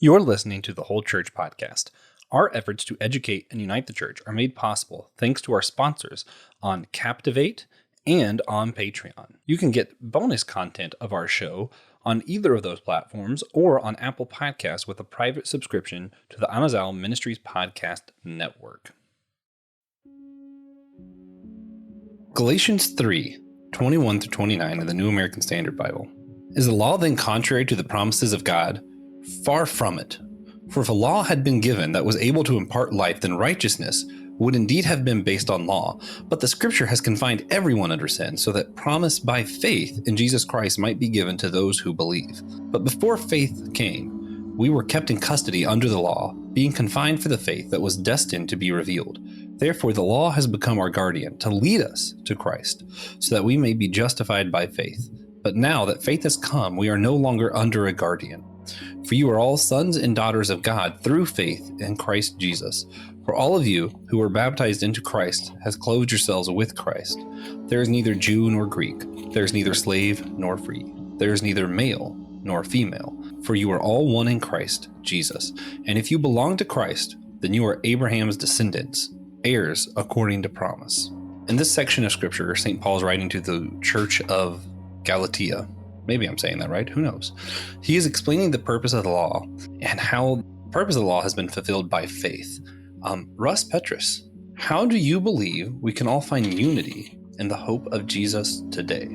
You're listening to the Whole Church Podcast. Our efforts to educate and unite the church are made possible thanks to our sponsors on Captivate and on Patreon. You can get bonus content of our show on either of those platforms or on Apple Podcasts with a private subscription to the Amazal Ministries Podcast Network. Galatians 3:21-29 in the New American Standard Bible. Is the law then contrary to the promises of God? Far from it. For if a law had been given that was able to impart life, then righteousness would indeed have been based on law. But the scripture has confined everyone under sin, so that promise by faith in Jesus Christ might be given to those who believe. But before faith came, we were kept in custody under the law, being confined for the faith that was destined to be revealed. Therefore the law has become our guardian to lead us to Christ, so that we may be justified by faith. But now that faith has come, we are no longer under a guardian. For you are all sons and daughters of God through faith in Christ Jesus. For all of you who were baptized into Christ has clothed yourselves with Christ. There is neither Jew nor Greek. There is neither slave nor free. There is neither male nor female. For you are all one in Christ Jesus. And if you belong to Christ, then you are Abraham's descendants, heirs according to promise. In this section of scripture, St. Paul is writing to the church of Galatia. Maybe I'm saying that right. Who knows? He is explaining the purpose of the law and how the purpose of the law has been fulfilled by faith. Russ Petrus, how do you believe we can all find unity in the hope of Jesus today?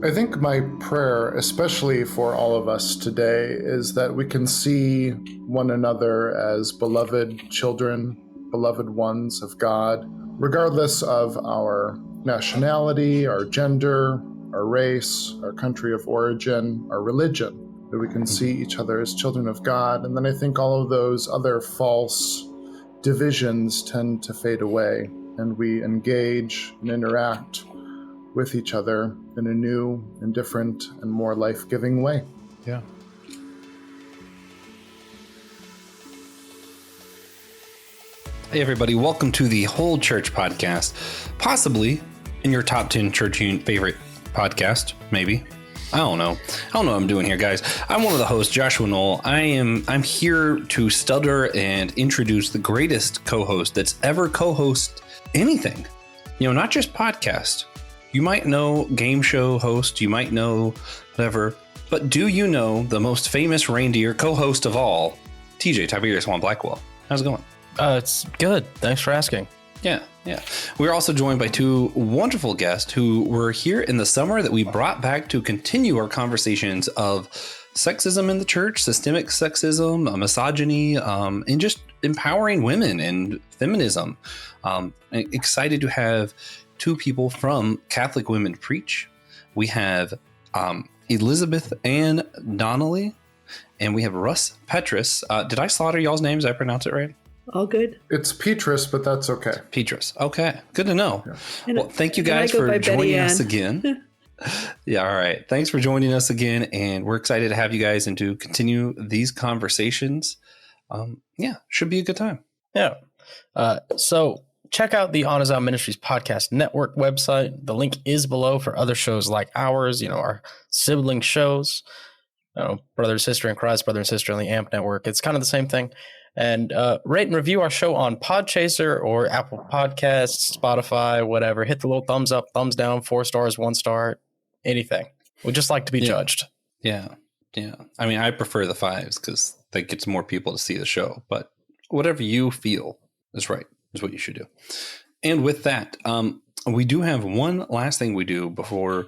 I think my prayer, especially for all of us today, is that we can see one another as beloved children, beloved ones of God, regardless of our nationality, our gender, our race, our country of origin, our religion, that we can see each other as children of God. And then I think all of those other false divisions tend to fade away, and we engage and interact with each other in a new and different and more life-giving way. Yeah. Hey everybody, welcome to the Whole Church Podcast, possibly in your top 10 church favorite podcast, maybe. I don't know what I'm doing here, guys. I'm one of the hosts, Joshua Noel. I'm here to stutter and introduce the greatest co-host that's ever co-host anything. Not just podcast. You might know game show host, you might know whatever, but do you know the most famous reindeer co-host of all, TJ, Tiberius Juan Blackwell? How's it going? It's good. Thanks for asking. Yeah. We're also joined by two wonderful guests who were here in the summer that we brought back to continue our conversations of sexism in the church, systemic sexism, misogyny, and just empowering women and feminism. Excited to have two people from Catholic Women Preach. We have Elizabeth and Donnelly, and we have Russ Petrus. Did I slaughter y'all's names? Did I pronounce it right? All good. It's Petrus, but that's okay. Petrus. Okay. Good to know. Yeah. Well, thank you guys for joining us again. Yeah. All right. Thanks for joining us again. And we're excited to have you guys and to continue these conversations. Should be a good time. Yeah. So check out the Amazal Ministries Podcast Network website. The link is below for other shows like ours, our sibling shows, Brother and Sister in Christ, Brother and Sister on the AMP Network. It's kind of the same thing. And rate and review our show on Podchaser or Apple Podcasts, Spotify, whatever. Hit the little thumbs up, thumbs down, 4 stars, 1 star, anything. We'd just like to be judged. Yeah. I mean, I prefer the 5s because that gets more people to see the show. But whatever you feel is right is what you should do. And with that, we do have one last thing we do before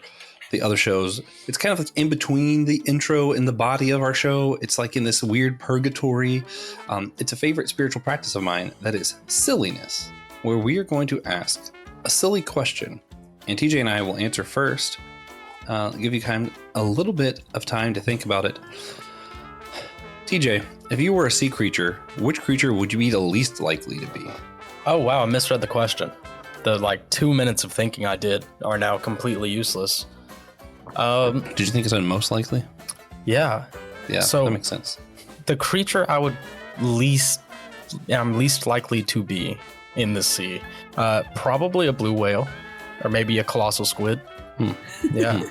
the other shows. It's kind of like in between the intro and the body of our show. It's like in this weird purgatory. It's a favorite spiritual practice of mine that is silliness, where we are going to ask a silly question, and TJ and I will answer first. Give you a little bit of time to think about it. TJ, if you were a sea creature, which creature would you be the least likely to be? Oh, wow. I misread the question. The 2 minutes of thinking I did are now completely useless. Did you think it's most likely? Yeah. So that makes sense. The creature I'm least likely to be in the sea, probably a blue whale, or maybe a colossal squid. Yeah.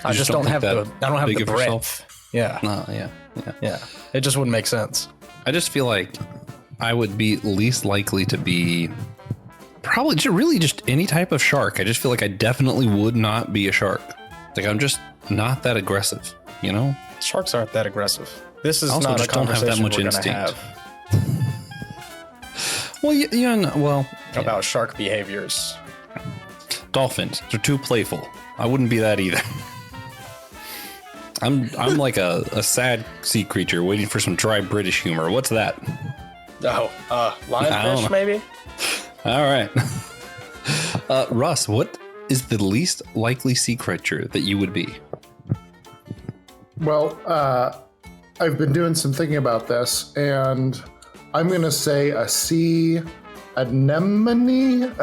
I just don't have the breadth. Yeah. Yeah. Yeah. It just wouldn't make sense. I just feel like I would be least likely to be probably just any type of shark. I just feel like I definitely would not be a shark. Like I'm just not that aggressive, you know? Sharks aren't that aggressive. This is Also not a just don't have conversation that much we're instinct. gonna have Well, yeah. about shark behaviors. Dolphins, they're too playful. I wouldn't be that either. I'm like a sad sea creature waiting for some dry British humor. What's that? Oh, lionfish maybe? All right. Russ, what is the least likely sea creature that you would be? Well, I've been doing some thinking about this, and I'm going to say a sea anemone.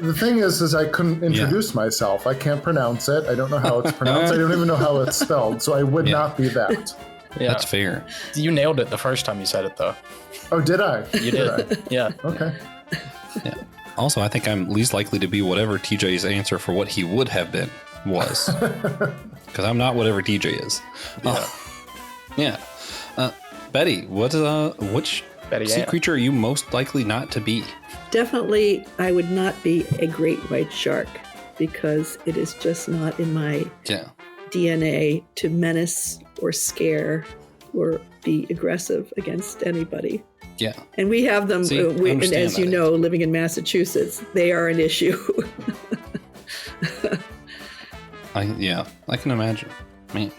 The thing is I couldn't introduce myself. I can't pronounce it. I don't know how it's pronounced. I don't even know how it's spelled, so I would not be that. Yeah. That's fair. You nailed it the first time you said it, though. Oh, did I? You did. Yeah. Okay. Yeah. Also, I think I'm least likely to be whatever TJ's answer for what he would have been was. Because I'm not whatever TJ is. Yeah. Betty, which sea creature are you most likely not to be? Definitely, I would not be a great white shark because it is just not in my DNA to menace or scare or be aggressive against anybody. Yeah. And we have them, and as you know, living in Massachusetts, they are an issue. I can imagine. Man.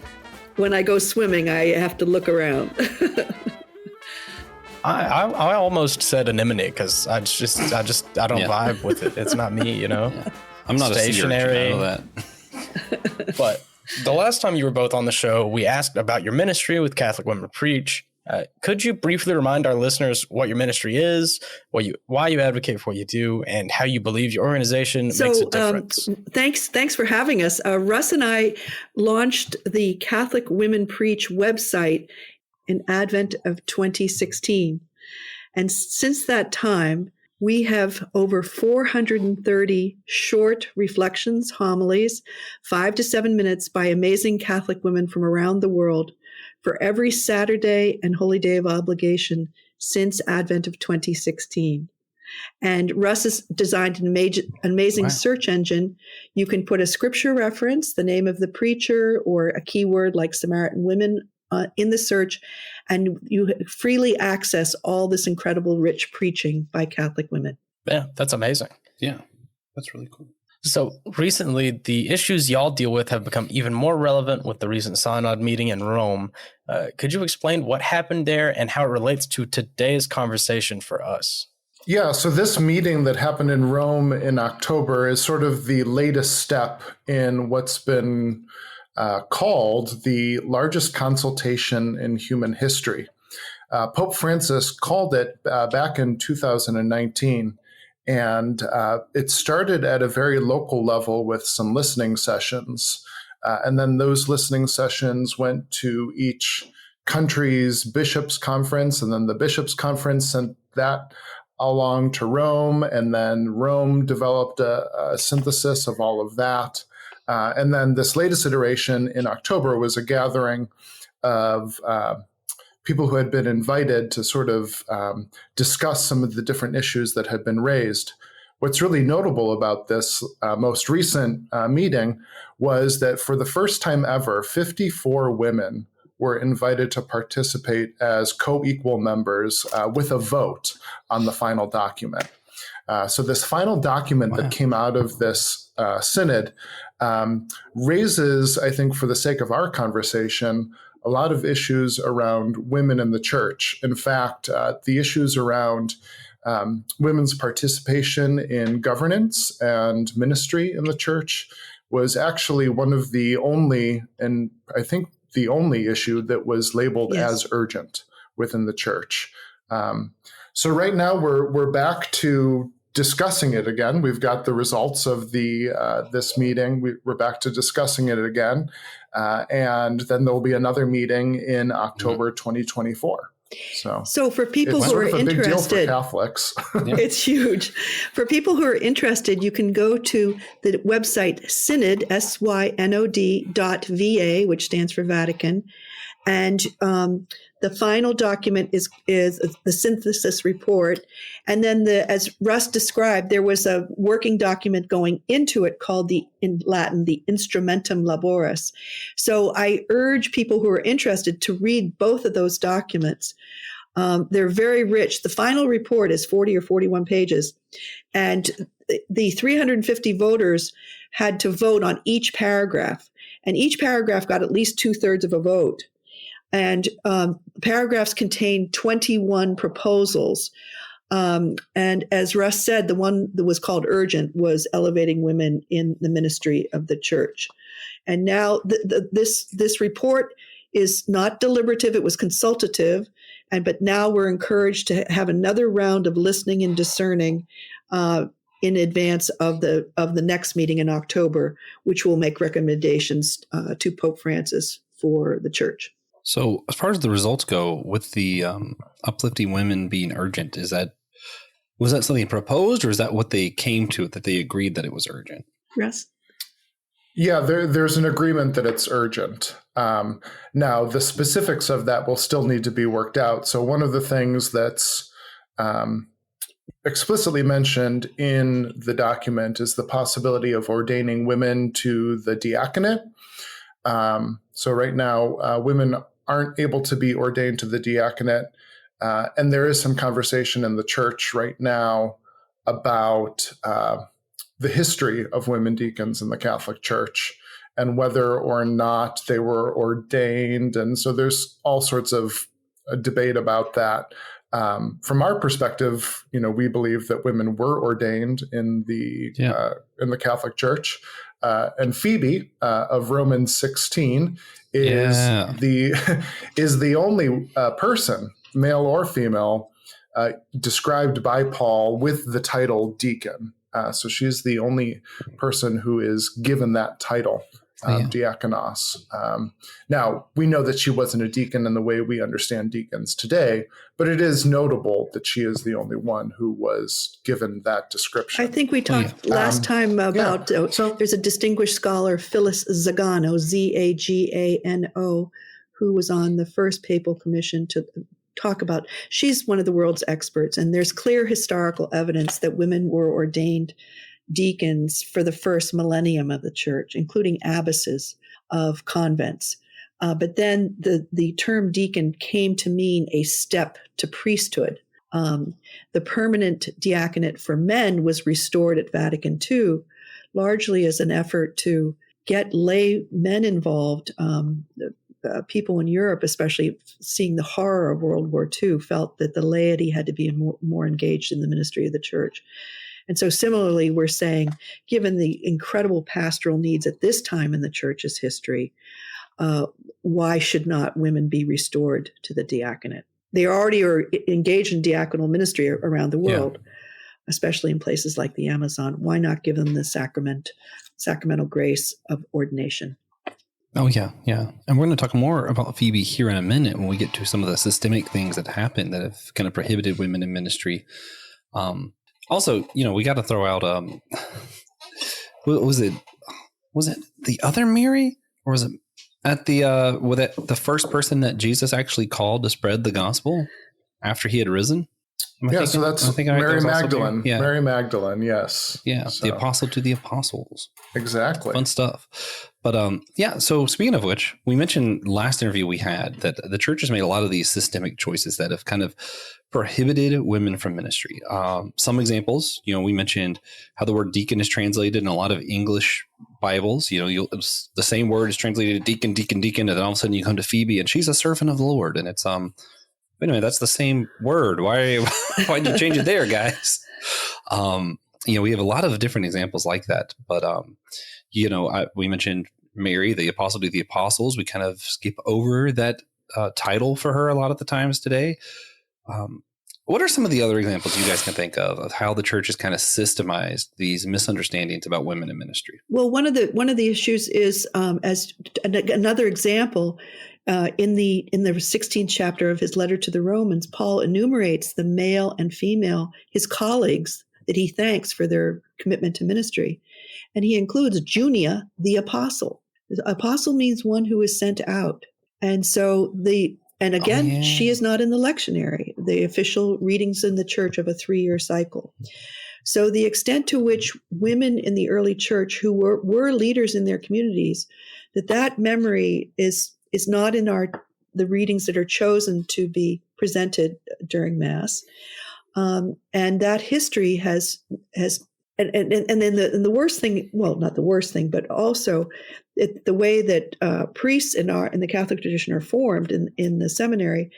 When I go swimming, I have to look around. I almost said anemone because I don't vibe with it. It's not me, you know. Yeah. I'm not stationary. I know that. But the last time you were both on the show, we asked about your ministry with Catholic Women Preach. Could you briefly remind our listeners what your ministry is, why you advocate for what you do, and how you believe your organization makes a difference? Thanks for having us. Russ and I launched the Catholic Women Preach website in Advent of 2016. And since that time, we have over 430 short reflections, homilies, 5 to 7 minutes by amazing Catholic women from around the world for every Saturday and Holy Day of Obligation since Advent of 2016. And Russ has designed an amazing search engine. You can put a scripture reference, the name of the preacher, or a keyword like Samaritan women in the search, and you freely access all this incredible, rich preaching by Catholic women. Yeah, that's amazing. Yeah, that's really cool. So recently, the issues y'all deal with have become even more relevant with the recent Synod meeting in Rome. Could you explain what happened there and how it relates to today's conversation for us? Yeah, so this meeting that happened in Rome in October is sort of the latest step in what's been called the largest consultation in human history. Pope Francis called it back in 2019, and it started at a very local level with some listening sessions. And then those listening sessions went to each country's bishops' conference, and then the bishops' conference sent that along to Rome, and then Rome developed a synthesis of all of that. And then this latest iteration in October was a gathering of people who had been invited to sort of discuss some of the different issues that had been raised. What's really notable about this most recent meeting was that for the first time ever, 54 women were invited to participate as co-equal members with a vote on the final document. So this final document that came out of this synod raises, I think, for the sake of our conversation, a lot of issues around women in the church. In fact, the issues around women's participation in governance and ministry in the church was actually one of the only, and I think the only issue that was labeled as urgent within the church. So right now we're back to discussing it again. We've got the results of this meeting. We're back to discussing it again. And then there'll be another meeting in October 2024. So for people it's who are a big deal for interested, Catholics. it's huge. For people who are interested, you can go to the website Synod, SYNOD.VA, which stands for Vatican. And the final document is the synthesis report. And then as Russ described, there was a working document going into it called in Latin, the Instrumentum Laboris. So I urge people who are interested to read both of those documents. They're very rich. The final report is 40 or 41 pages. And the 350 voters had to vote on each paragraph. And each paragraph got at least 2/3 of a vote. And paragraphs contain 21 proposals. And as Russ said, the one that was called urgent was elevating women in the ministry of the church. And now this report is not deliberative; it was consultative. But now we're encouraged to have another round of listening and discerning in advance of the next meeting in October, which will make recommendations to Pope Francis for the church. So as far as the results go, with the uplifting women being urgent, was that something proposed, or is that what they came to, that they agreed that it was urgent? Yes. Yeah, there's an agreement that it's urgent. Now, the specifics of that will still need to be worked out. So one of the things that's explicitly mentioned in the document is the possibility of ordaining women to the diaconate. So right now, women aren't able to be ordained to the diaconate. And there is some conversation in the church right now about the history of women deacons in the Catholic Church and whether or not they were ordained. And so there's all sorts of debate about that. From our perspective, we believe that women were ordained in the Catholic Church. And Phoebe of Romans 16 is the only person, male or female, described by Paul with the title deacon. So she's the only person who is given that title, diakonos. Now, we know that she wasn't a deacon in the way we understand deacons today, but it is notable that she is the only one who was given that description. I think we talked last time about there's a distinguished scholar, Phyllis Zagano, Zagano, who was on the first papal commission to talk about. She's one of the world's experts, and there's clear historical evidence that women were ordained deacons for the first millennium of the church, including abbesses of convents. But then the term deacon came to mean a step to priesthood. The permanent diaconate for men was restored at Vatican II, largely as an effort to get lay men involved. People in Europe, especially seeing the horror of World War II, felt that the laity had to be more engaged in the ministry of the church. And so similarly, we're saying, given the incredible pastoral needs at this time in the church's history, why should not women be restored to the diaconate? They already are engaged in diaconal ministry around the world, especially in places like the Amazon. Why not give them the sacramental grace of ordination? Oh, yeah. And we're going to talk more about Phoebe here in a minute when we get to some of the systemic things that happen that have kind of prohibited women in ministry. Also, we got to throw out, was it the other Mary, or was it at the first person that Jesus actually called to spread the gospel after he had risen? So that's Mary Magdalene. Mary Magdalene, yes. Yeah, so. The apostle to the apostles. Exactly. Fun stuff. But so speaking of which, we mentioned last interview we had that the church has made a lot of these systemic choices that have kind of prohibited women from ministry. Some examples, we mentioned how the word deacon is translated in a lot of English Bibles. The same word is translated deacon, deacon, deacon, and then all of a sudden you come to Phoebe and she's a servant of the Lord. And it's wait a minute, that's the same word. Why'd you change it there, guys? We have a lot of different examples like that. But, we mentioned Mary, the apostle to the apostles. We kind of skip over that title for her a lot of the times today. What are some of the other examples you guys can think of how the church has kind of systemized these misunderstandings about women in ministry? Well, one of the issues is, as another example, in the 16th chapter of his letter to the Romans, Paul enumerates the male and female, his colleagues, that he thanks for their commitment to ministry. And he includes Junia, the apostle. The apostle means one who is sent out. And so she is not in the lectionary, the official readings in the church of a 3-year cycle. So the extent to which women in the early church who were leaders in their communities, that memory is not in the readings that are chosen to be presented during Mass. And that history has and then the worst thing, well, not the worst thing, but also the way that priests in the Catholic tradition are formed in the seminary,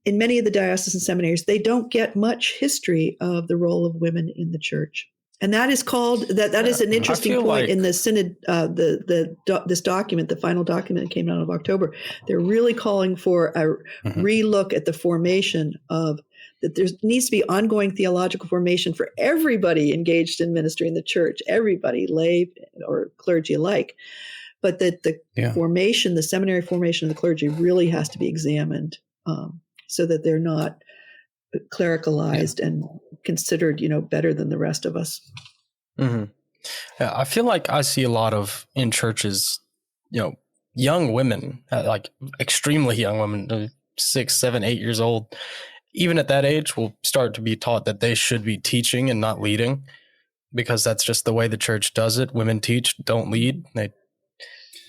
in many of the diocesan seminaries, they don't get much history of the role of women in the church. And that is called, that is an interesting point in the Synod, this document, the final document that came out of October. They're really calling for a relook at the formation of, that there needs to be ongoing theological formation for everybody engaged in ministry in the church, everybody, lay or clergy alike. But that the formation, the seminary formation of the clergy really has to be examined so that they're not clericalized and considered, better than the rest of us. Mm-hmm. Yeah, I feel like I see a lot of in churches, young women, like extremely young women, 6, 7, 8 years old. Even at that age, will start to be taught that they should be teaching and not leading, because that's just the way the church does it. Women teach, don't lead.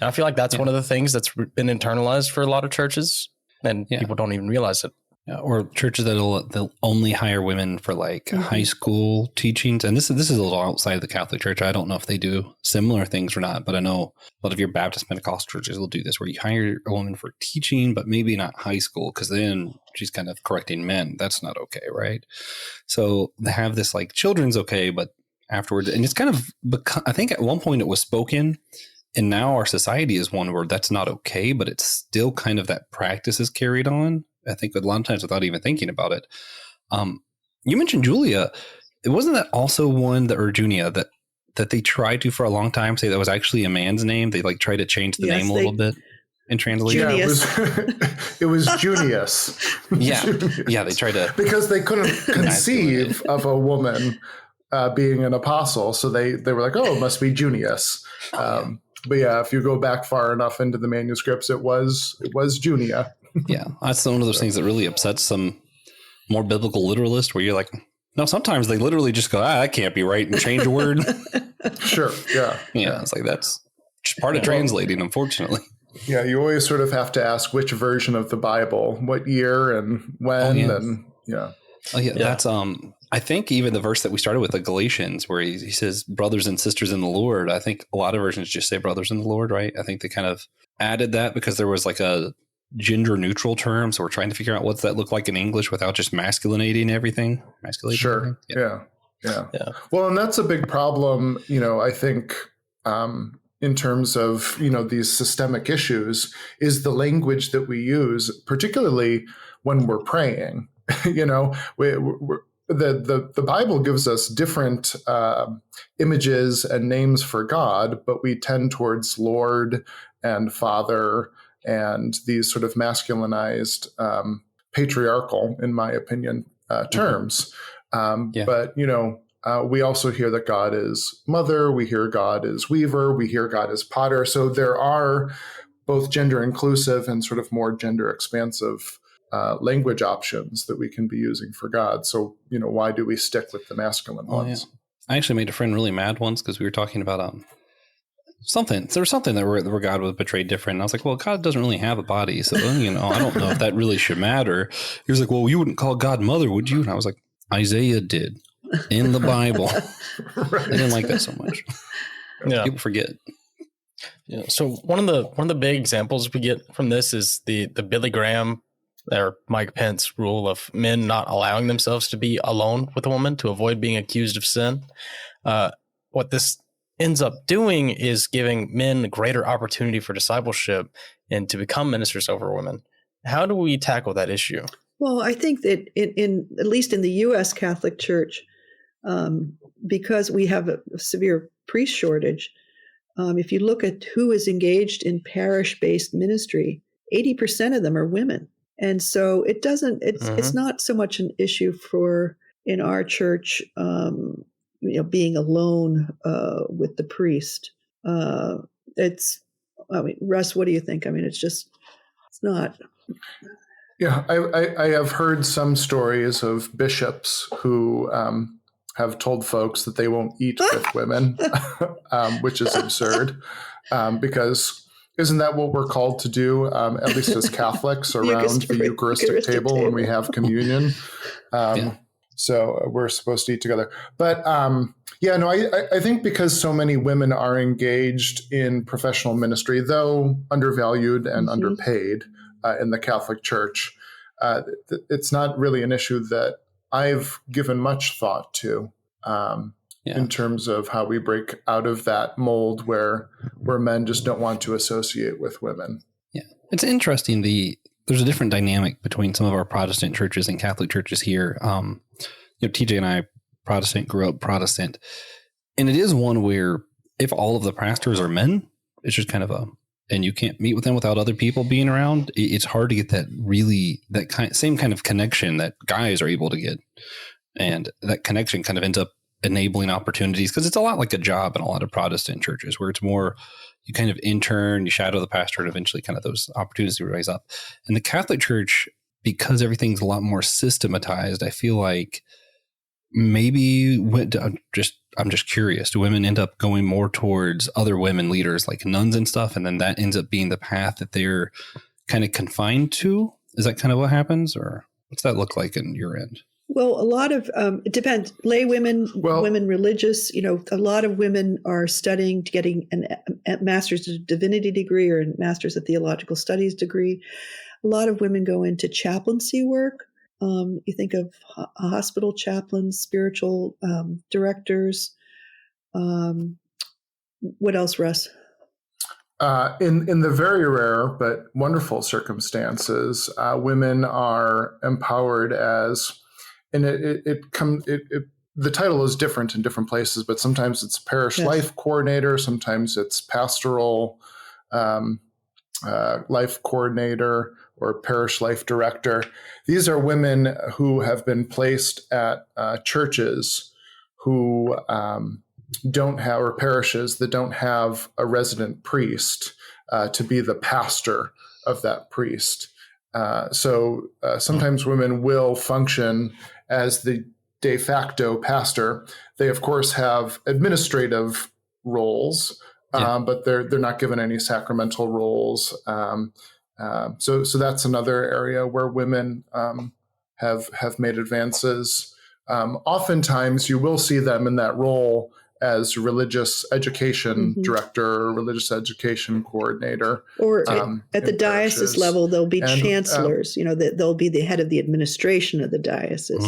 I feel like that's one of the things that's been internalized for a lot of churches, and people don't even realize it. Yeah, or churches they'll only hire women for high school teachings. And this is a little outside of the Catholic Church. I don't know if they do similar things or not, but I know a lot of your Baptist Pentecostal churches will do this, where you hire a woman for teaching, but maybe not high school, because then she's kind of correcting men. That's not okay, right? So they have this children's okay, but afterwards, and it's kind of, I think at one point it was spoken, and now our society is one where that's not okay, but it's still kind of that practice is carried on. I think a lot of times without even thinking about it. You mentioned Julia. It wasn't that also one or Junia that they tried to for a long time say that was actually a man's name. They tried to change the name a little bit in translation. Yeah, it was Junius. Yeah, they tried to, because they couldn't conceive of a woman being an apostle, so they were like, oh, it must be Junius. But yeah, if you go back far enough into the manuscripts, it was Junia. Yeah, that's one of those things that really upsets some more biblical literalists, where you're like, no, sometimes they literally just go, that can't be right, and change a word. Sure, yeah. It's that's just part of translating, unfortunately. Yeah, you always sort of have to ask which version of the Bible, what year and when, That's I think even the verse that we started with, the Galatians, where he says brothers and sisters in the Lord. I think a lot of versions just say brothers in the Lord, right? I think they kind of added that because there was a gender neutral term, so we're trying to figure out what's that look like in English without just masculinating everything. Sure. Everything? Yeah. Well, and that's a big problem, I think, in terms of these systemic issues, is the language that we use, particularly when we're praying. The Bible gives us different images and names for God, but we tend towards Lord and Father and these sort of masculinized, patriarchal, in my opinion, terms. But, we also hear that God is mother, we hear God is weaver, we hear God is potter. So there are both gender inclusive and sort of more gender expansive language options that we can be using for God. So, why do we stick with the masculine ones? I actually made a friend really mad once because we were talking about something. There was something that where God was portrayed different. And I was like, well, God doesn't really have a body. So, I don't know if that really should matter. He was like, well, you wouldn't call God mother, would you? And I was like, Isaiah did in the Bible. Right. I didn't like that so much. Yeah. People forget. Yeah. So one of the big examples we get from this is the Billy Graham or Mike Pence rule of men not allowing themselves to be alone with a woman to avoid being accused of sin. What this ends up doing is giving men greater opportunity for discipleship and to become ministers over women. How do we tackle that issue? Well, I think that in at least in the U.S. Catholic Church, because we have a severe priest shortage, if you look at who is engaged in parish-based ministry, 80% of them are women. And so it's not so much an issue for in our church, being alone with the priest. Russ, what do you think? I mean, it's not. Yeah, I have heard some stories of bishops who have told folks that they won't eat with women, which is absurd, because isn't that what we're called to do, at least as Catholics, around the Eucharistic table when we have communion? So we're supposed to eat together. But I think because so many women are engaged in professional ministry, though undervalued and underpaid in the Catholic Church, it's not really an issue that I've given much thought to in terms of how we break out of that mold where men just don't want to associate with women. Yeah, it's interesting. There's a different dynamic between some of our Protestant churches and Catholic churches here. TJ and I, Protestant, grew up Protestant, and it is one where if all of the pastors are men, it's just kind of and you can't meet with them without other people being around. It's hard to get same kind of connection that guys are able to get, and that connection kind of ends up enabling opportunities, because it's a lot like a job in a lot of Protestant churches where it's more you kind of intern, you shadow the pastor, and eventually kind of those opportunities rise up. In the Catholic Church, because everything's a lot more systematized, I feel like maybe I'm just curious, do women end up going more towards other women leaders like nuns and stuff, and then that ends up being the path that they're kind of confined to? Is that kind of what happens, or what's that look like in your end? Well, a lot of it depends. Lay women, women religious, a lot of women are studying to getting a master's of divinity degree or a master's of theological studies degree. A lot of women go into chaplaincy work. You think of hospital chaplains, spiritual directors. What else, Russ? In the very rare but wonderful circumstances, women are empowered as, and the title is different in different places, but sometimes it's parish life coordinator, sometimes it's pastoral life coordinator, or parish life director. These are women who have been placed at churches who don't have, or parishes that don't have a resident priest to be the pastor of that priest. So sometimes women will function as the de facto pastor. They, of course, have administrative roles, but they're not given any sacramental roles. So that's another area where women have made advances. Oftentimes, you will see them in that role as religious education director or religious education coordinator. Or at the diocese level, they'll be chancellors, they'll be the head of the administration of the diocese.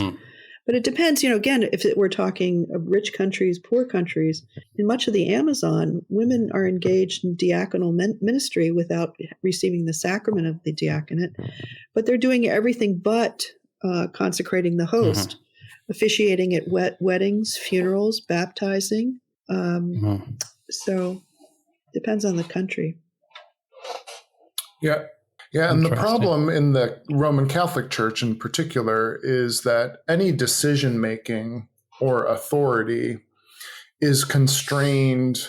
But it depends, again, if we're talking of rich countries, poor countries, in much of the Amazon, women are engaged in diaconal ministry without receiving the sacrament of the diaconate, but they're doing everything but consecrating the host, officiating at weddings, funerals, baptizing. So depends on the country. Yeah, and the problem in the Roman Catholic Church in particular is that any decision-making or authority is constrained,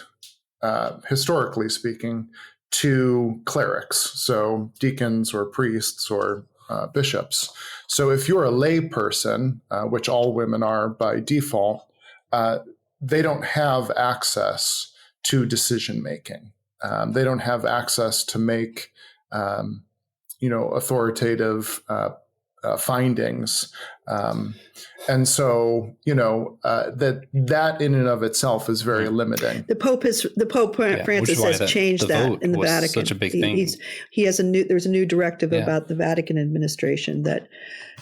historically speaking, to clerics, so deacons or priests or bishops. So if you're a lay person, which all women are by default, they don't have access to decision-making. They don't have access to make authoritative findings. And so, that in and of itself is very limiting. The Pope Francis has changed that in the Vatican. Such a big thing. There's a new directive about the Vatican administration that,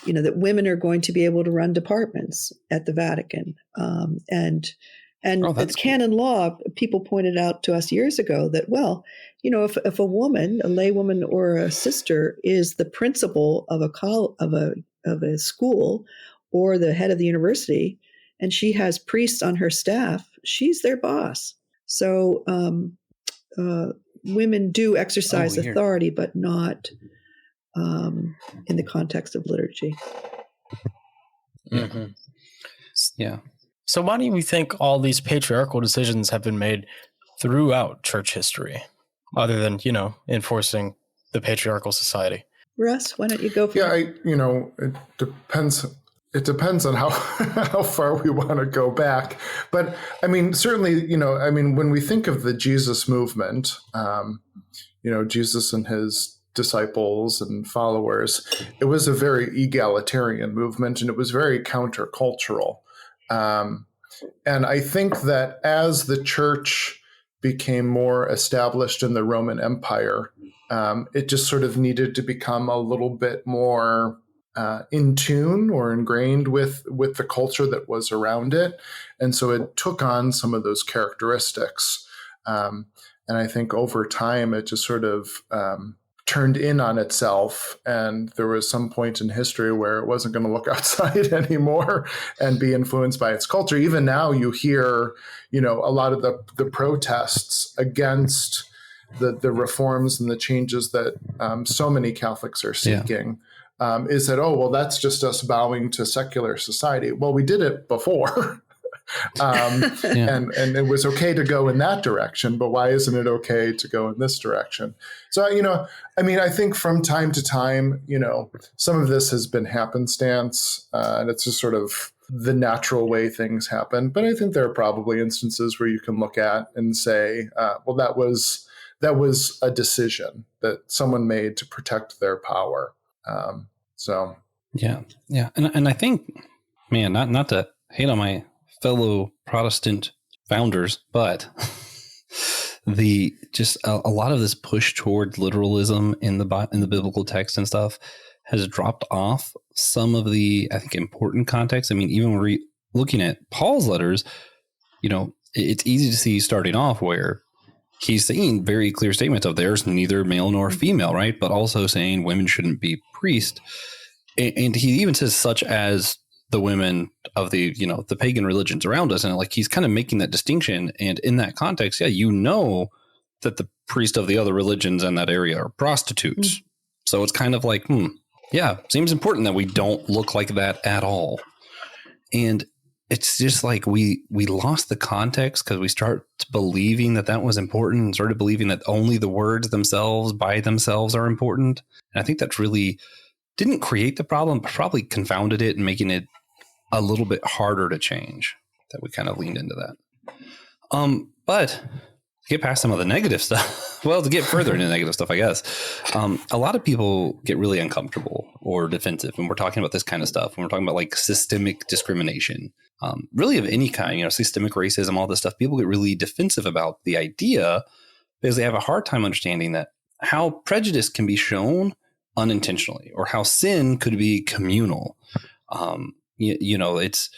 that women are going to be able to run departments at the Vatican. And it's canon law. People pointed out to us years ago that, if a woman, a lay woman or a sister, is the principal of a school or the head of the university, and she has priests on her staff, she's their boss. So women do exercise weird. authority, but not in the context of liturgy. Mm-hmm. Yeah. So why do you think all these patriarchal decisions have been made throughout church history, other than, enforcing the patriarchal society? Russ, why don't you go for Yeah, it? it depends. It depends on how how far we want to go back. But I mean, certainly, when we think of the Jesus movement, Jesus and his disciples and followers, it was a very egalitarian movement, and it was very countercultural. And I think that as the church became more established in the Roman Empire, it just sort of needed to become a little bit more in tune or ingrained with the culture that was around it. And so it took on some of those characteristics. And I think over time, it just sort of turned in on itself. And there was some point in history where it wasn't going to look outside anymore and be influenced by its culture. Even now you hear, a lot of the protests against the reforms and the changes that so many Catholics are seeking. Is that, that's just us bowing to secular society. Well, we did it before. And it was okay to go in that direction, but why isn't it okay to go in this direction? So, I think from time to time, some of this has been happenstance, and it's just sort of the natural way things happen. But I think there are probably instances where you can look at and say, that was a decision that someone made to protect their power. And I think, man, not to hate on my fellow Protestant founders, but a lot of this push toward literalism in the biblical text and stuff has dropped off some of the, I think, important context. I mean, even when we're looking at Paul's letters, it's easy to see starting off where he's saying very clear statements of there's neither male nor female, right? But also saying women shouldn't be priests. And he even says such as the women of the pagan religions around us. And he's kind of making that distinction. And in that context, that the priests of the other religions in that area are prostitutes. So it's kind of seems important that we don't look like that at all. And it's just we lost the context because we start believing that was important and started believing that only the words themselves by themselves are important. And I think that's really didn't create the problem, but probably confounded it and making it a little bit harder to change, that we kind of leaned into that. But to get past some of the negative stuff, to get further into negative stuff, I guess, a lot of people get really uncomfortable or defensive when we're talking about this kind of stuff. When we're talking about systemic discrimination, really of any kind, systemic racism, all this stuff, people get really defensive about the idea because they have a hard time understanding that how prejudice can be shown unintentionally or how sin could be communal. It's,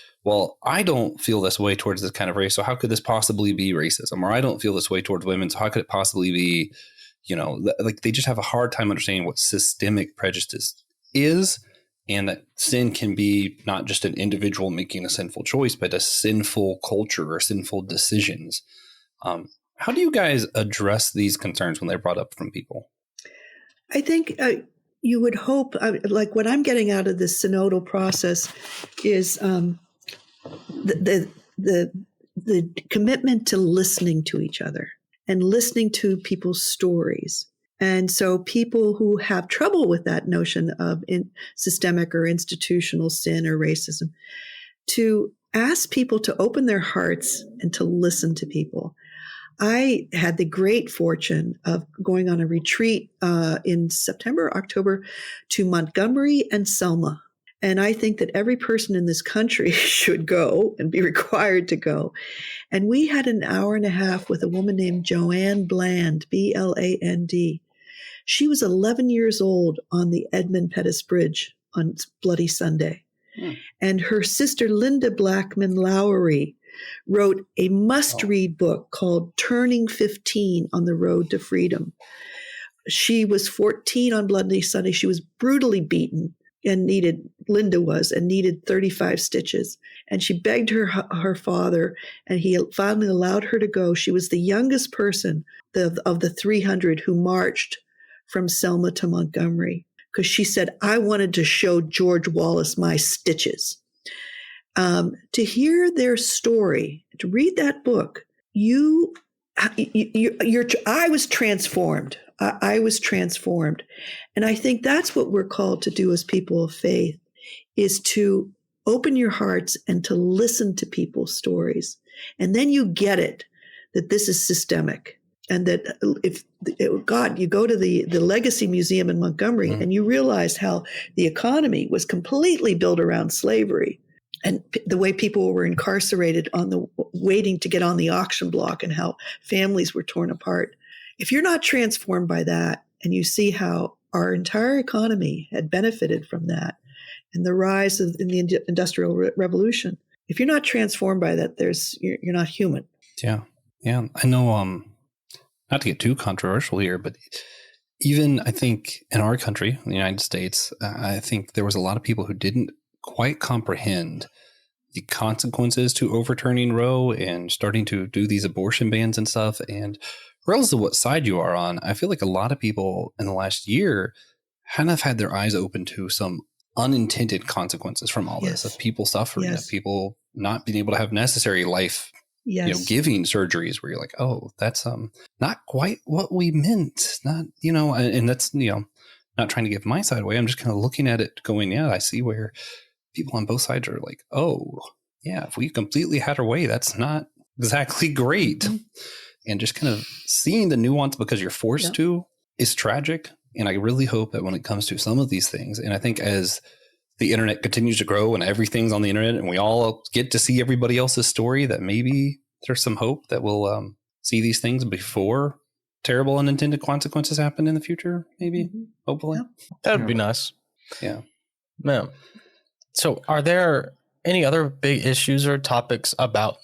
I don't feel this way towards this kind of race, so how could this possibly be racism? Or I don't feel this way towards women, so how could it possibly be, they just have a hard time understanding what systemic prejudice is, and that sin can be not just an individual making a sinful choice, but a sinful culture or sinful decisions. How do you guys address these concerns when they're brought up from people? I think you would hope, what I'm getting out of this synodal process is the commitment to listening to each other and listening to people's stories. And so people who have trouble with that notion of systemic or institutional sin or racism, to ask people to open their hearts and to listen to people. I had the great fortune of going on a retreat in September, October to Montgomery and Selma. And I think that every person in this country should go and be required to go. And we had an hour and a half with a woman named Joanne Bland, Bland. She was 11 years old on the Edmund Pettus Bridge on Bloody Sunday. And her sister, Linda Blackman Lowry, wrote a must-read book called Turning 15 on the Road to Freedom. She was 14 on Bloody Sunday. She was brutally beaten Linda was, and needed 35 stitches. And she begged her father, and he finally allowed her to go. She was the youngest person of the 300 who marched from Selma to Montgomery, because she said, I wanted to show George Wallace my stitches. To hear their story, to read that book, I was transformed. I was transformed. And I think that's what we're called to do as people of faith, is to open your hearts and to listen to people's stories. And then you get it, that this is systemic. And that you go to the Legacy Museum in Montgomery, and you realize how the economy was completely built around slavery, and the way people were incarcerated waiting to get on the auction block, and how families were torn apart. If you're not transformed by that, and you see how our entire economy had benefited from that, and the rise in the Industrial Revolution, if you're not transformed by that, you're not human. Yeah. I know. Not to get too controversial here, but even I think in our country, in the United States, I think there was a lot of people who didn't quite comprehend the consequences to overturning Roe and starting to do these abortion bans and stuff. And regardless of what side you are on, I feel like a lot of people in the last year kind of had their eyes open to some unintended consequences from all this, of people suffering, of people not being able to have necessary life giving surgeries, where you're like, oh, that's not quite what we meant. Not, and that's, not trying to give my side away. I'm just kind of looking at it going, I see where people on both sides are like, oh, yeah, if we completely had our way, that's not exactly great. Mm-hmm. And just kind of seeing the nuance because you're forced to is tragic. And I really hope that when it comes to some of these things, and I think as the internet continues to grow and everything's on the internet and we all get to see everybody else's story, that maybe there's some hope that we'll see these things before terrible unintended consequences happen in the future. Maybe, hopefully. That would be nice. Yeah. Yeah. So are there any other big issues or topics about,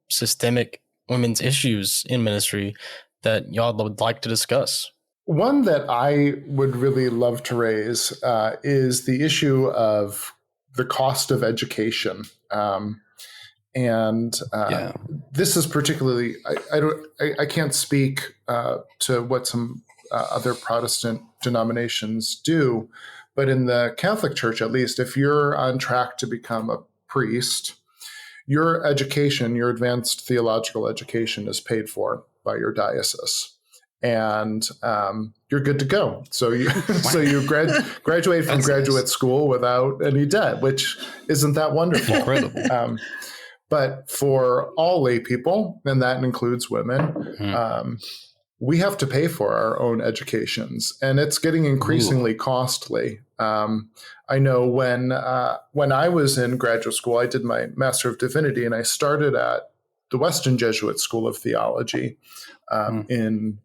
systemic women's issues in ministry that y'all would like to discuss? One that I would really love to raise is the issue of the cost of education. This is particularly, I can't speak to what some other Protestant denominations do, but in the Catholic Church, at least, if you're on track to become a priest, your education, your advanced theological education, is paid for by your diocese. And you're good to go. So you graduate from graduate school without any debt, which isn't that wonderful. Incredible. But for all lay people, and that includes women, we have to pay for our own educations, and it's getting increasingly costly. I know when I was in graduate school, I did my Master of Divinity, and I started at the Weston Jesuit School of Theology in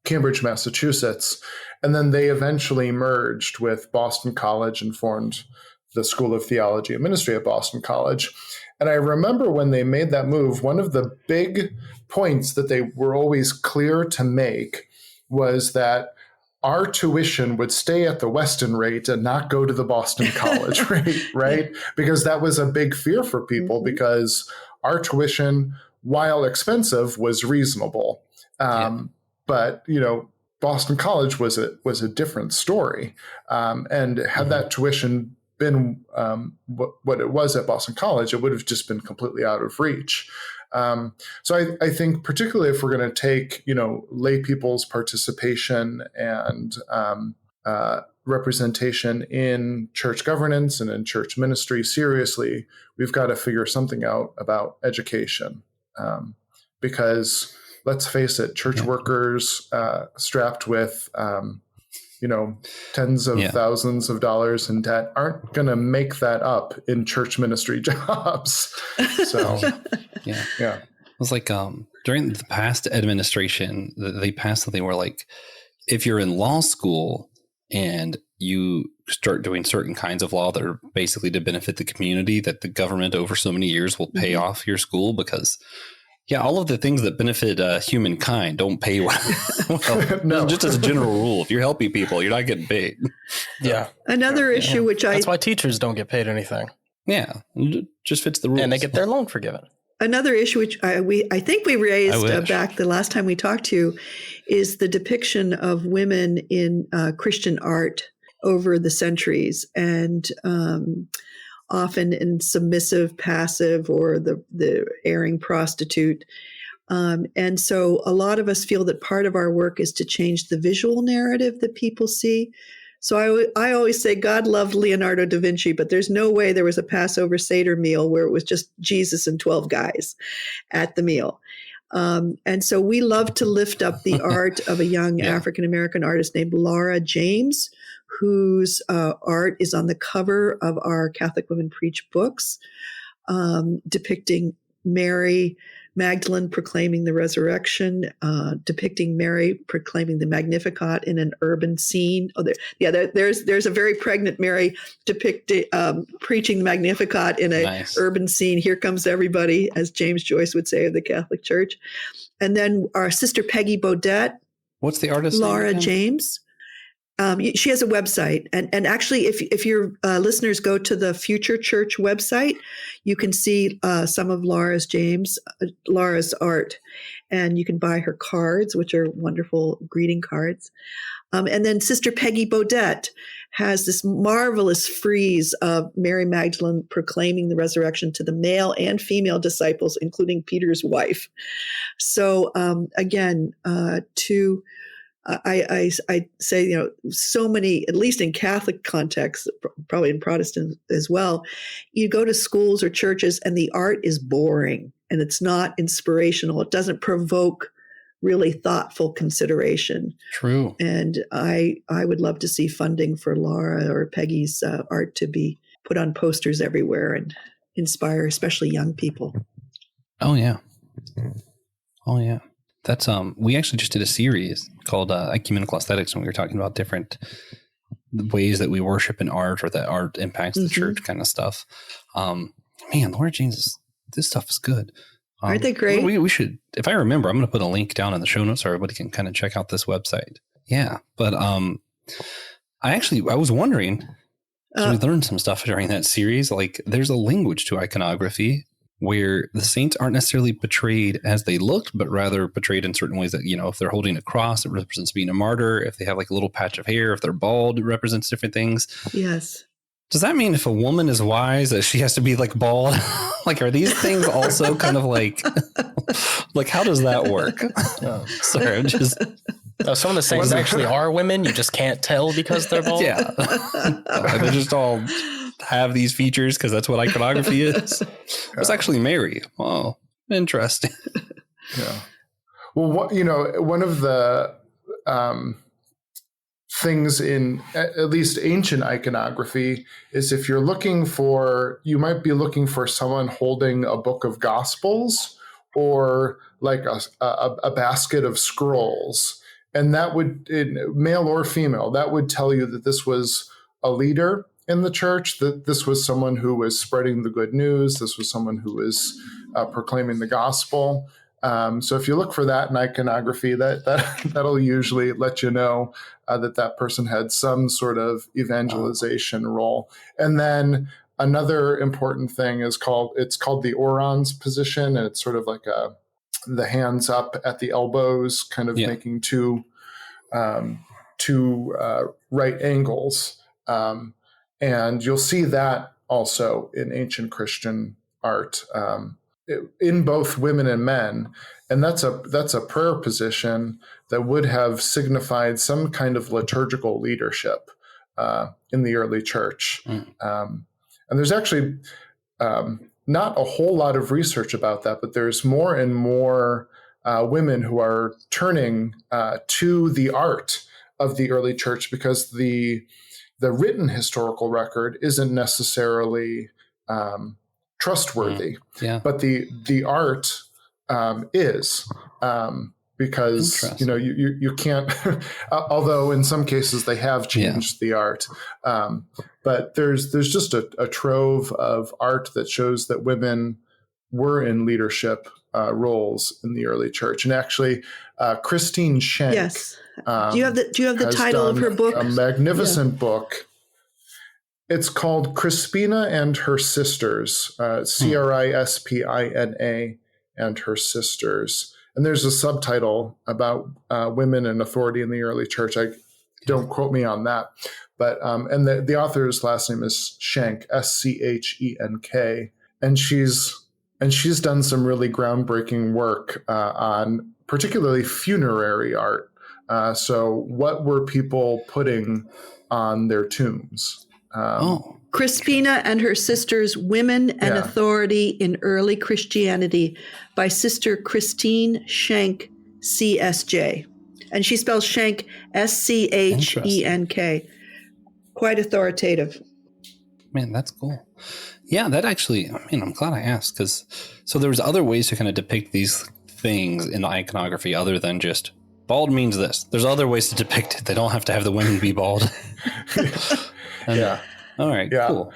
Cambridge, Massachusetts. And then they eventually merged with Boston College and formed the School of Theology and Ministry at Boston College. And I remember when they made that move, one of the big points that they were always clear to make was that our tuition would stay at the Weston rate and not go to the Boston College rate, right? Because that was a big fear for people, because our tuition, while expensive, was reasonable. But, Boston College was a different story. And had that tuition been what it was at Boston College, it would have just been completely out of reach. So I think particularly if we're going to take, lay people's participation and representation in church governance and in church ministry seriously, we've got to figure something out about education. Because let's face it, church workers strapped with, tens of thousands of dollars in debt aren't going to make that up in church ministry jobs. So, It was like during the past administration, they passed something where, like, if you're in law school and you start doing certain kinds of law that are basically to benefit the community, that the government over so many years will pay off your school, because all of the things that benefit humankind don't pay well. No. Just as a general rule, if you're helping people, you're not getting paid. Yeah. Another issue, which That's why teachers don't get paid anything. Yeah, it just fits the rules. And they get their loan forgiven. Another issue, which I think we raised back the last time we talked to you, is the depiction of women in Christian art over the centuries, and often in submissive, passive, or the erring prostitute. And so a lot of us feel that part of our work is to change the visual narrative that people see. So I always say God loved Leonardo da Vinci, but there's no way there was a Passover Seder meal where it was just Jesus and 12 guys at the meal. And so we love to lift up the art of a young African-American artist named Laura James, whose art is on the cover of our Catholic Women Preach books, depicting Mary Magdalene proclaiming the resurrection, depicting Mary proclaiming the Magnificat in an urban scene. There's a very pregnant Mary depicting preaching the Magnificat in a urban scene. Here comes everybody, as James Joyce would say of the Catholic Church. And then our sister Peggy Bodette. What's the artist Laura name again? James. She has a website, and actually, if your listeners go to the Future Church website, you can see some of Laura's art, and you can buy her cards, which are wonderful greeting cards. And then Sister Peggy Bodette has this marvelous frieze of Mary Magdalene proclaiming the resurrection to the male and female disciples, including Peter's wife. So again, I say, so many, at least in Catholic contexts, probably in Protestant as well, you go to schools or churches and the art is boring and it's not inspirational. It doesn't provoke really thoughtful consideration. True. And I would love to see funding for Laura or Peggy's art to be put on posters everywhere and inspire especially young people. Oh, yeah. That's we actually just did a series called Ecumenical Aesthetics, and we were talking about different ways that we worship in art or that art impacts the church kind of stuff. Man, Laura James, this stuff is good. Aren't they great? We should, if I remember, I'm going to put a link down in the show notes so everybody can kind of check out this website. Yeah, but I was wondering, so we learned some stuff during that series. Like, there's a language to iconography where the saints aren't necessarily portrayed as they looked, but rather portrayed in certain ways that, if they're holding a cross, it represents being a martyr. If they have like a little patch of hair, if they're bald, it represents different things. Yes. Does that mean if a woman is wise that she has to be like bald? Like, are these things also kind of like how does that work? Sorry, I'm just... some of the saints actually are women. You just can't tell because they're bald. Yeah. They just all have these features because that's what iconography is. It's actually Mary. Oh, interesting. Yeah. Well, one of the things in at least ancient iconography is if you might be looking for someone holding a book of Gospels or like a basket of scrolls. And that would, male or female, that would tell you that this was a leader in the church, that this was someone who was spreading the good news. This was someone who was proclaiming the gospel. So if you look for that in iconography, that'll usually let you know that person had some sort of evangelization role. And then another important thing it's called the orans position, and it's sort of like the hands up at the elbows, kind of making two right angles. And you'll see that also in ancient Christian art, in both women and men. And that's a prayer position that would have signified some kind of liturgical leadership in the early church. And there's actually not a whole lot of research about that, but there's more and more women who are turning to the art of the early church because the written historical record isn't necessarily trustworthy, but the art is, because you can't. Although in some cases they have changed the art, but there's just a trove of art that shows that women were in leadership roles in the early church, and actually, Christine Schenck. Yes. Do you have the title of her book? A magnificent book It's called Crispina and Her Sisters, Crispina and Her Sisters. And there's a subtitle about women in authority in the early church. Don't quote me on that. But and the author's last name is Schenk, Schenk. And she's done some really groundbreaking work on particularly funerary art. So what were people putting on their tombs? Crispina and Her Sisters, Women and Authority in Early Christianity by Sister Christine Schenk, CSJ. And she spells Schenk, Schenk. Quite authoritative. Man, that's cool. Yeah, that actually, I'm glad I asked, because so there was other ways to kind of depict these things in the iconography other than just bald means this. There's other ways to depict it. They don't have to have the women be bald. All right, cool.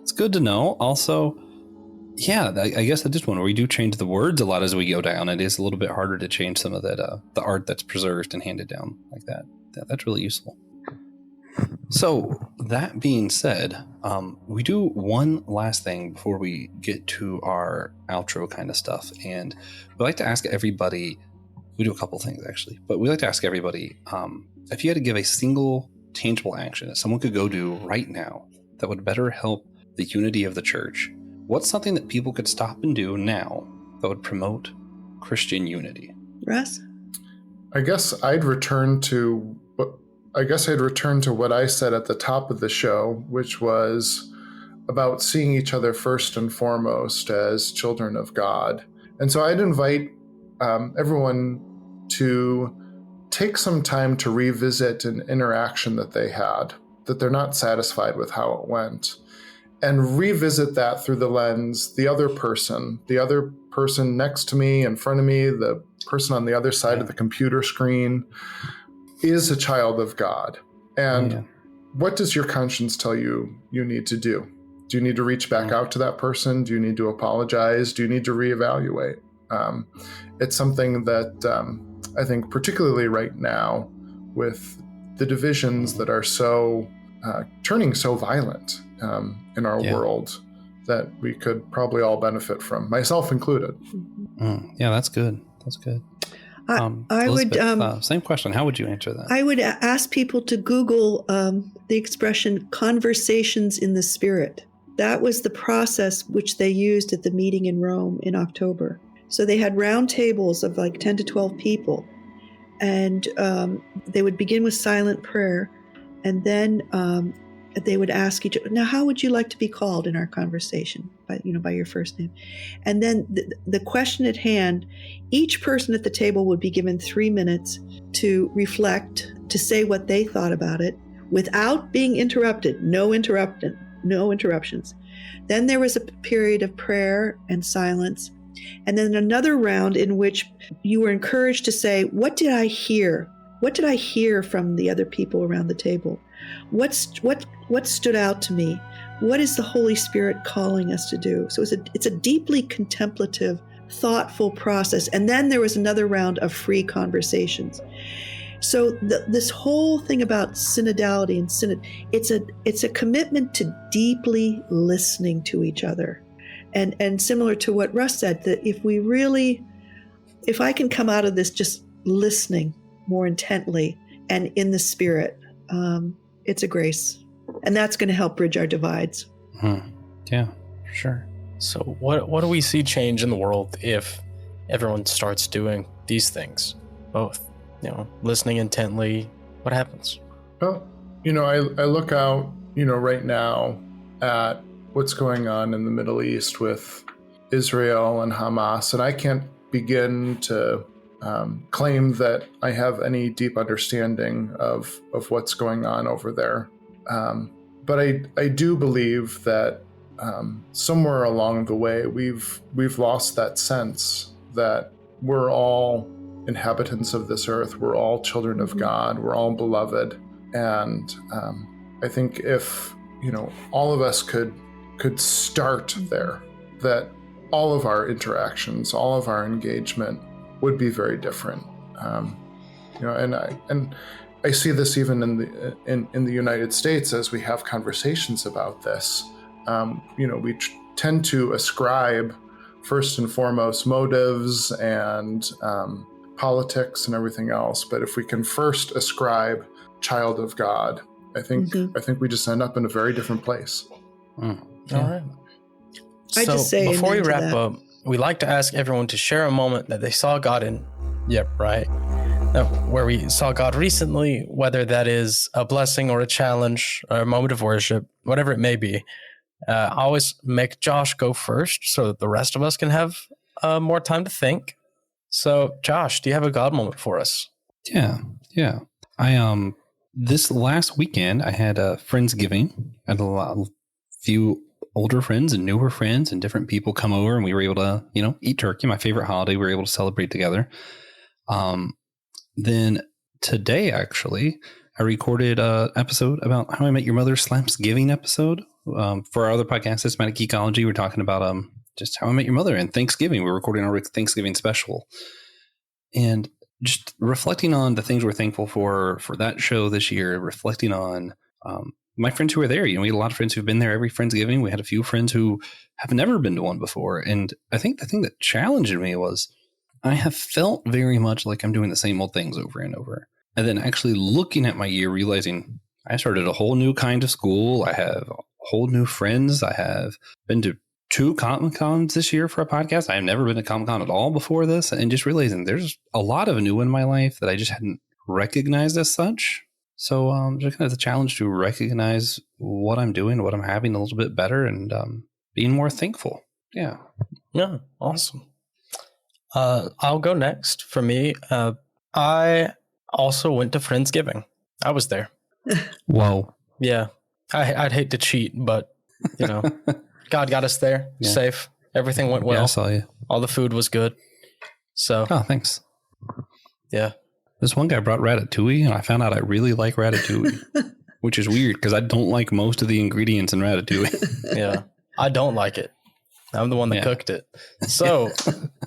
It's good to know. Also, I guess I just one where we do change the words a lot as we go down. It is a little bit harder to change some of that, the art that's preserved and handed down like that. That's really useful. So that being said, we do one last thing before we get to our outro kind of stuff. And we like to ask everybody, we do a couple things actually, but we like to ask everybody, if you had to give a single tangible action that someone could go do right now that would better help the unity of the church, what's something that people could stop and do now that would promote Christian unity? Russ? I guess I'd return to what I said at the top of the show, which was about seeing each other first and foremost as children of God. And so I'd invite everyone to take some time to revisit an interaction that they had, that they're not satisfied with how it went, and revisit that through the lens, the other person next to me, in front of me, the person on the other side of the computer screen is a child of God. And what does your conscience tell you need to do? Do you need to reach back out to that person? Do you need to apologize? Do you need to reevaluate? It's something that I think particularly right now with the divisions that are so turning so violent in our world, that we could probably all benefit from, myself included. Yeah, that's good. That's good. I would same question. How would you answer that? I would ask people to Google the expression "conversations in the Spirit." That was the process which they used at the meeting in Rome in October. So they had round tables of like 10 to 12 people, and they would begin with silent prayer, and then they would ask each other, "Now, how would you like to be called in our conversation?" By your first name. And then the question at hand, each person at the table would be given 3 minutes to reflect, to say what they thought about it without being interrupted. No interruptions. Then there was a period of prayer and silence. And then another round in which you were encouraged to say, what did I hear? What did I hear from the other people around the table? What stood out to me? What is the Holy Spirit calling us to do? So it's a deeply contemplative, thoughtful process. And then there was another round of free conversations. So this whole thing about synodality and synod, it's a commitment to deeply listening to each other. And similar to what Russ said, that if I can come out of this just listening more intently and in the Spirit, it's a grace. And that's going to help bridge our divides. Yeah, for sure. So what do we see change in the world if everyone starts doing these things? Both, listening intently. What happens? Well, I look out, right now at what's going on in the Middle East with Israel and Hamas, and I can't begin to claim that I have any deep understanding of what's going on over there. But I do believe that somewhere along the way we've lost that sense that we're all inhabitants of this earth. We're all children of God. We're all beloved. And I think if all of us could start there, that all of our interactions, all of our engagement would be very different. And I see this even in the United States as we have conversations about this. We tend to ascribe first and foremost motives and politics and everything else. But if we can first ascribe child of God, I think we just end up in a very different place. All right. I So just say before we amen to wrap that. up, we like to ask everyone to share a moment that they saw God in. Yep, right. Where we saw God recently, whether that is a blessing or a challenge or a moment of worship, whatever it may be. I always make Josh go first so that the rest of us can have more time to think. So, Josh, do you have a God moment for us? Yeah. I this last weekend I had a Friendsgiving. I had a few older friends and newer friends and different people come over, and we were able to, eat turkey, my favorite holiday. We were able to celebrate together. Then today, actually, I recorded an episode about How I Met Your Mother Slapsgiving episode. For our other podcast, Systematic Ecology, we're talking about just How I Met Your Mother and Thanksgiving. We're recording our Thanksgiving special. And just reflecting on the things we're thankful for that show this year, reflecting on my friends who were there. We had a lot of friends who've been there every Friendsgiving. We had a few friends who have never been to one before. And I think the thing that challenged me was I have felt very much like I'm doing the same old things over and over. And then actually looking at my year, realizing I started a whole new kind of school. I have whole new friends. I have been to 2 Comic-Cons this year for a podcast. I have never been to Comic-Con at all before this. And just realizing there's a lot of new in my life that I just hadn't recognized as such. So just kind of the challenge to recognize what I'm doing, what I'm having a little bit better, and being more thankful. Yeah. Yeah, awesome. I'll go next. For me, I also went to Friendsgiving. I was there. Whoa. Yeah. I'd hate to cheat, but, God got us there, safe. Everything went well. Yeah, I saw you. All the food was good. So. Oh, thanks. Yeah. This one guy brought ratatouille, and I found out I really like ratatouille, which is weird because I don't like most of the ingredients in ratatouille. Yeah. I don't like it. I'm the one that cooked it. So,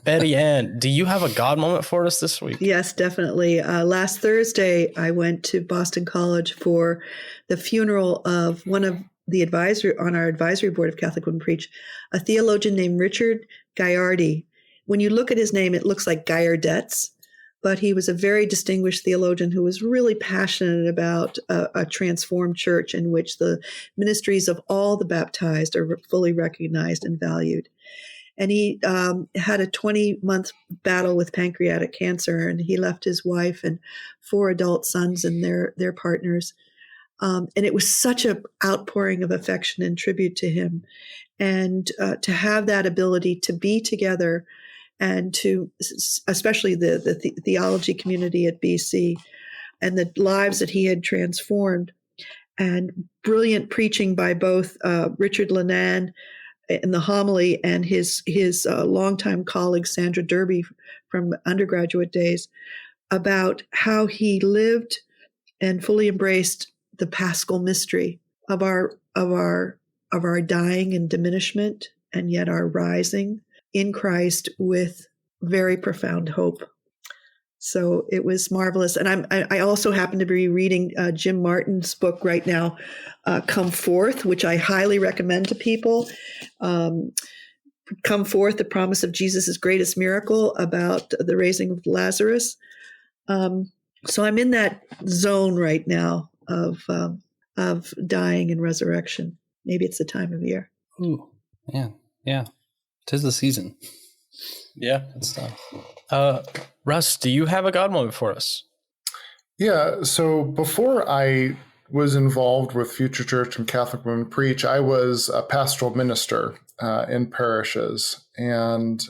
Betty Ann, do you have a God moment for us this week? Yes, definitely. Last Thursday, I went to Boston College for the funeral of one of the on our advisory board of Catholic Women Preach, a theologian named Richard Gaillardi. When you look at his name, it looks like Gaillardettes, but he was a very distinguished theologian who was really passionate about a transformed church in which the ministries of all the baptized are fully recognized and valued. And he had a 20-month battle with pancreatic cancer, and he left his wife and 4 adult sons and their partners. And it was such an outpouring of affection and tribute to him. And to have that ability to be together and to, especially the theology community at BC and the lives that he had transformed, and brilliant preaching by both Richard Lenan in the homily and his longtime colleague Sandra Derby from undergraduate days about how he lived and fully embraced the Paschal mystery of our dying and diminishment, and yet our rising in Christ with very profound hope. So it was marvelous. And I also happen to be reading Jim Martin's book right now, Come Forth, which I highly recommend to people. Come Forth, the promise of Jesus' greatest miracle about the raising of Lazarus. So I'm in that zone right now of dying and resurrection. Maybe it's the time of year. Ooh, yeah. 'Tis the season. Yeah. Good stuff. Russ, do you have a God moment for us? Yeah, so before I was involved with Future Church and Catholic Women Preach, I was a pastoral minister in parishes, and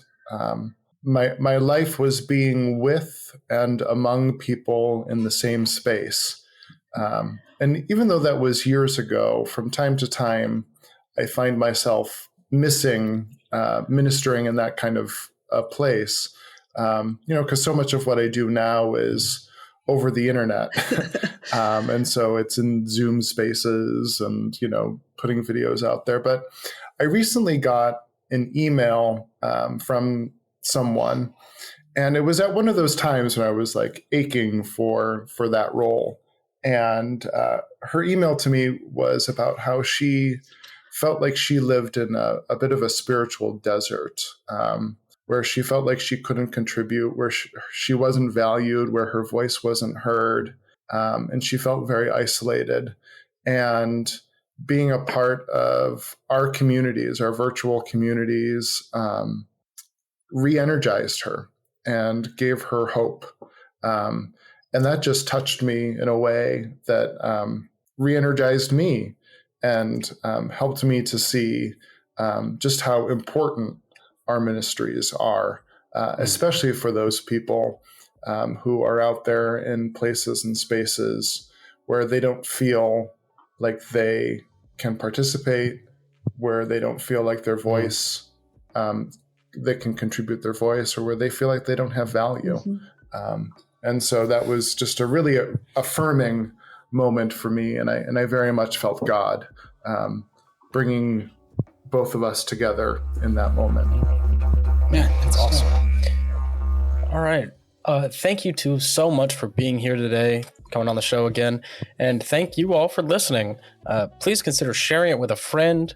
my life was being with and among people in the same space. And even though that was years ago, from time to time, I find myself missing ministering in that kind of place. Because so much of what I do now is over the internet. And so it's in Zoom spaces and, putting videos out there. But I recently got an email from someone, and it was at one of those times when I was like aching for that role. And her email to me was about how she felt like she lived in a bit of a spiritual desert, where she felt like she couldn't contribute, where she wasn't valued, where her voice wasn't heard, and she felt very isolated. And being a part of our communities, our virtual communities, re-energized her and gave her hope. And that just touched me in a way that re-energized me and helped me to see just how important our ministries are, especially for those people who are out there in places and spaces where they don't feel like they can participate, where they don't feel like their voice, they can contribute their voice, or where they feel like they don't have value. And so that was just a really affirming moment for me. And I very much felt God bringing both of us together in that moment. Yeah, that's awesome. All right. Thank you two so much for being here today, coming on the show again. And thank you all for listening. Please consider sharing it with a friend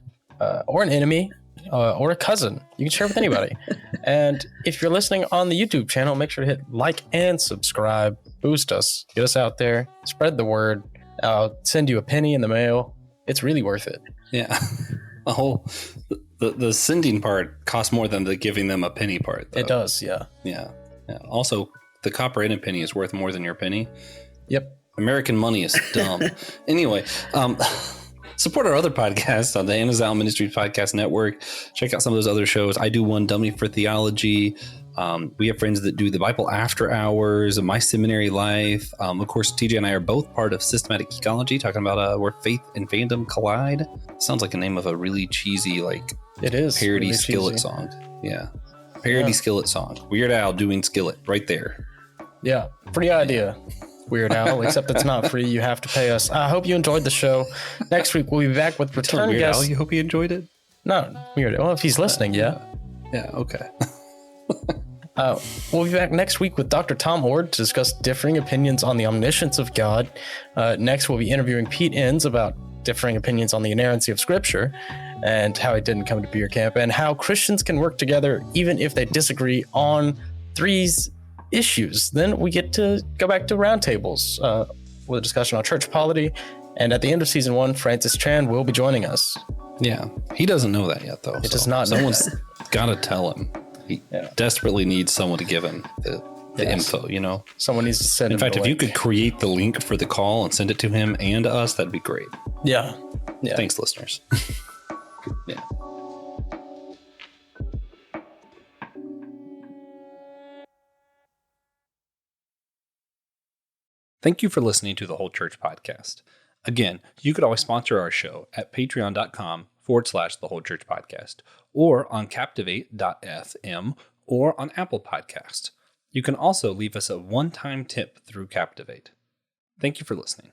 or an enemy or a cousin. You can share it with anybody. And if you're listening on the YouTube channel, make sure to hit like and subscribe. Boost us. Get us out there. Spread the word. I'll send you a penny in the mail. It's really worth it. Yeah. The sending part costs more than the giving them a penny part, though. It does, yeah. Yeah. Also, the copper in a penny is worth more than your penny. Yep. American money is dumb. Anyway, support our other podcasts on the Anazal Ministries Podcast Network. Check out some of those other shows. I do one, Dummy for Theology. We have friends that do the Bible After Hours, My Seminary Life. Of course, TJ and I are both part of Systematic Ecology, talking about where faith and fandom collide. Sounds like a name of a really cheesy, it is parody really Skillet cheesy song. Yeah. Parody Skillet song. Weird Al doing Skillet right there. Yeah. Free idea. Weird Al, except it's not free. You have to pay us. I hope you enjoyed the show. Next week, we'll be back with return Weird guests. Al, you hope he enjoyed it? No, Weird Al. Well, if he's listening, yeah. Yeah, okay. We'll be back next week with Dr. Tom Hord to discuss differing opinions on the omniscience of God. Next, we'll be interviewing Pete Enns about differing opinions on the inerrancy of Scripture and how it didn't come to beer camp, and how Christians can work together even if they disagree on these issues. Then we get to go back to roundtables with a discussion on church polity. And at the end of season 1, Francis Chan will be joining us. Yeah, he doesn't know that yet, though. He does not know Someone's got to tell him. He desperately needs someone to give him the info, you know? Someone needs to send him. In fact, if you could create the link for the call and send it to him and us, that'd be great. Yeah. Thanks, listeners. Yeah. Thank you for listening to the Whole Church Podcast. Again, you could always sponsor our show at patreon.com/the Whole Church Podcast, or on captivate.fm, or on Apple Podcasts. You can also leave us a one-time tip through Captivate. Thank you for listening.